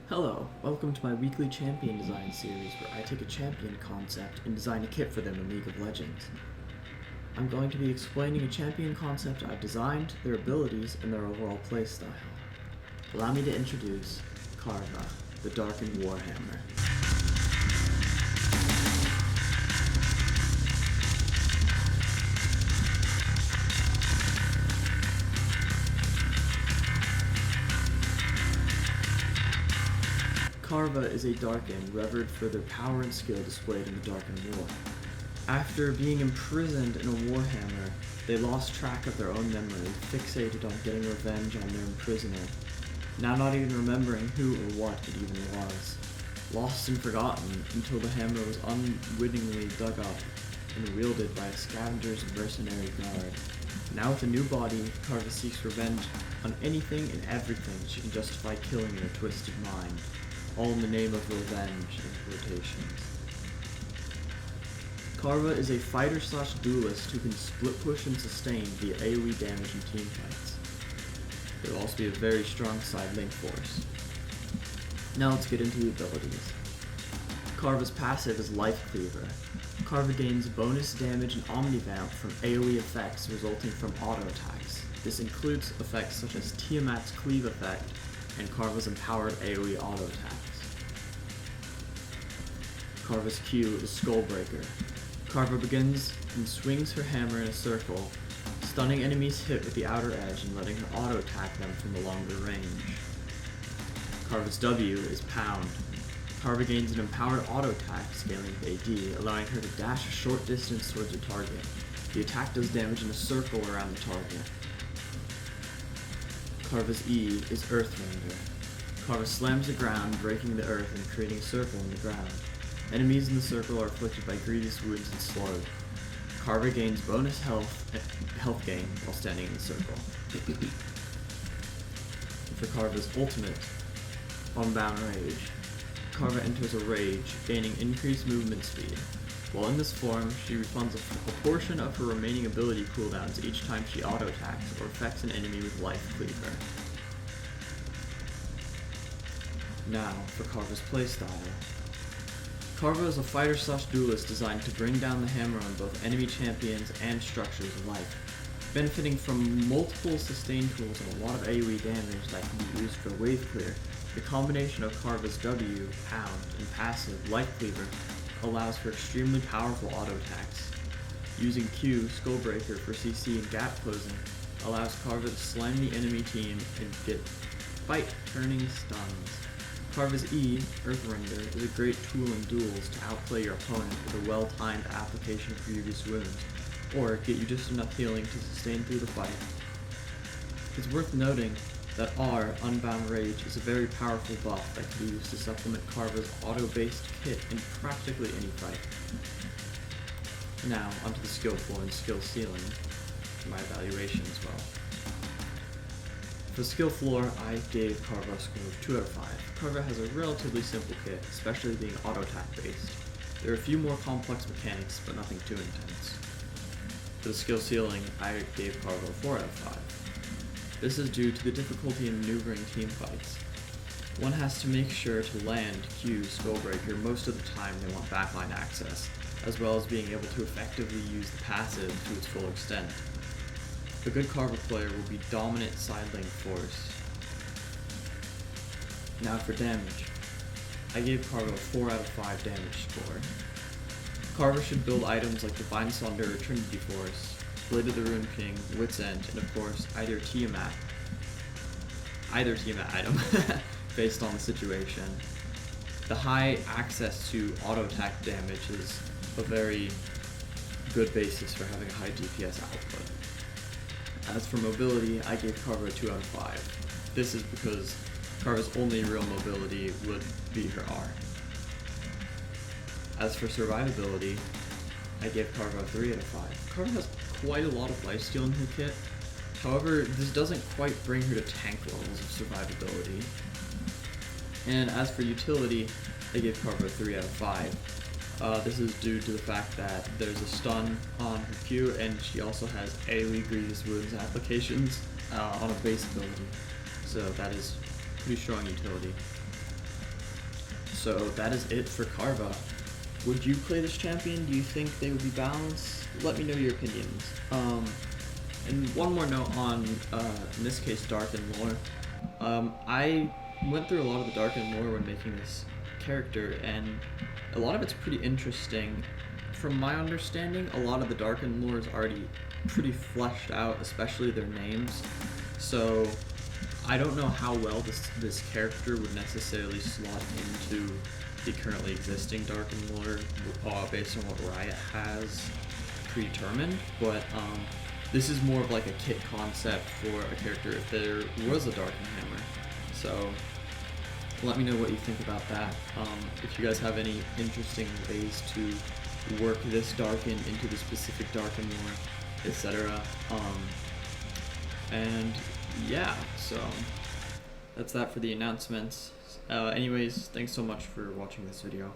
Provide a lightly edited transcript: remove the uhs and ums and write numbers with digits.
Hello, welcome to my weekly champion design series where I take a champion concept and design a kit for them in League of Legends. I'm going to be explaining a champion concept I've designed, their abilities, and their overall playstyle. Allow me to introduce Kaarva, the Darkin Warhammer. Kaarva is a Darkin revered for their power and skill displayed in the Darkin War. After being imprisoned in a Warhammer, they lost track of their own memory, fixated on getting revenge on their imprisoner, now not even remembering who or what it even was. Lost and forgotten until the hammer was unwittingly dug up and wielded by a scavenger's mercenary guard. Now with a new body, Kaarva seeks revenge on anything and everything she can justify killing in her twisted mind, all in the name of revenge in quotations. Kaarva is a fighter/duelist who can split push and sustain via AoE damage in teamfights. It will also be a very strong side link force. Now let's get into the abilities. Kaarva's passive is Life Cleaver. Kaarva gains bonus damage and omnivamp from AoE effects resulting from auto attacks. This includes effects such as Tiamat's Cleave effect and Kaarva's empowered AoE auto attacks. Kaarva's Q is Skullbreaker. Kaarva begins and swings her hammer in a circle, stunning enemies hit with the outer edge and letting her auto attack them from a longer range. Kaarva's W is Pound. Kaarva gains an empowered auto attack scaling with AD, allowing her to dash a short distance towards a target. The attack does damage in a circle around the target. Kaarva's E is Earthrender. Kaarva slams the ground, breaking the earth and creating a circle in the ground. Enemies in the circle are afflicted by grievous wounds and slowed. Kaarva gains bonus health gain while standing in the circle. For Kaarva's ultimate, Unbound Rage. Kaarva enters a rage, gaining increased movement speed. While in this form, she refunds a portion of her remaining ability cooldowns each time she auto-attacks or affects an enemy with Life Cleaver. Now, for Kaarva's playstyle. Kaarva is a fighter/duelist designed to bring down the hammer on both enemy champions and structures alike. Benefiting from multiple sustain tools and a lot of AoE damage that can be used for wave clear, the combination of Kaarva's W, Pound, and passive, Life Cleaver, allows for extremely powerful auto attacks. Using Q, Skullbreaker for CC and gap closing, allows Kaarva to slam the enemy team and get fight-turning stuns. Kaarva's E, Earthrender, is a great tool in duels to outplay your opponent with a well-timed application of previous wounds, or get you just enough healing to sustain through the fight. It's worth noting that R, Unbound Rage, is a very powerful buff that can be used to supplement Kaarva's auto-based kit in practically any fight. Now, onto the skill floor and skill ceiling, for my evaluation as well. For skill floor, I gave Kaarva a score of 2 out of 5. Kaarva has a relatively simple kit, especially being auto-attack based. There are a few more complex mechanics, but nothing too intense. For the skill ceiling, I gave Kaarva a 4 out of 5. This is due to the difficulty in maneuvering team fights. One has to make sure to land Q, Skullbreaker most of the time they want backline access, as well as being able to effectively use the passive to its full extent. A good Kaarva player will be dominant side lane force. Now for damage. I gave Kaarva a 4 out of 5 damage score. Kaarva should build items like Divine Sunder or Trinity Force, Blade of the Rune King, Wit's End, and of course either Tiamat item based on the situation. The high access to auto attack damage is a very good basis for having a high DPS output. As for mobility, I gave Kaarva a 2 out of 5. This is because Kaarva's only real mobility would be her R. As for survivability, I gave Kaarva a 3 out of 5. Kaarva has quite a lot of lifesteal in her kit, however, this doesn't quite bring her to tank levels of survivability. And as for utility, I gave Kaarva a 3 out of 5. This is due to the fact that there's a stun on her Q, and she also has AoE Grievous Wounds applications on a base ability, so that is pretty strong utility. So that is it for Kaarva. Would you play this champion? Do you think they would be balanced? Let me know your opinions. And one more note on, in this case, Darkin lore. I went through a lot of the Darkin lore when making this character, and a lot of it's pretty interesting. From my understanding, a lot of the Darkin lore is already pretty fleshed out, especially their names. So I don't know how well this character would necessarily slot into the currently existing Darkin lore based on what Riot has predetermined, but this is more of like a kit concept for a character if there was a Darkin Hammer. So let me know what you think about that. If you guys have any interesting ways to work this Darkin into the specific Darkin lore, etc. And yeah, so that's that for the announcements. Anyways, thanks so much for watching this video.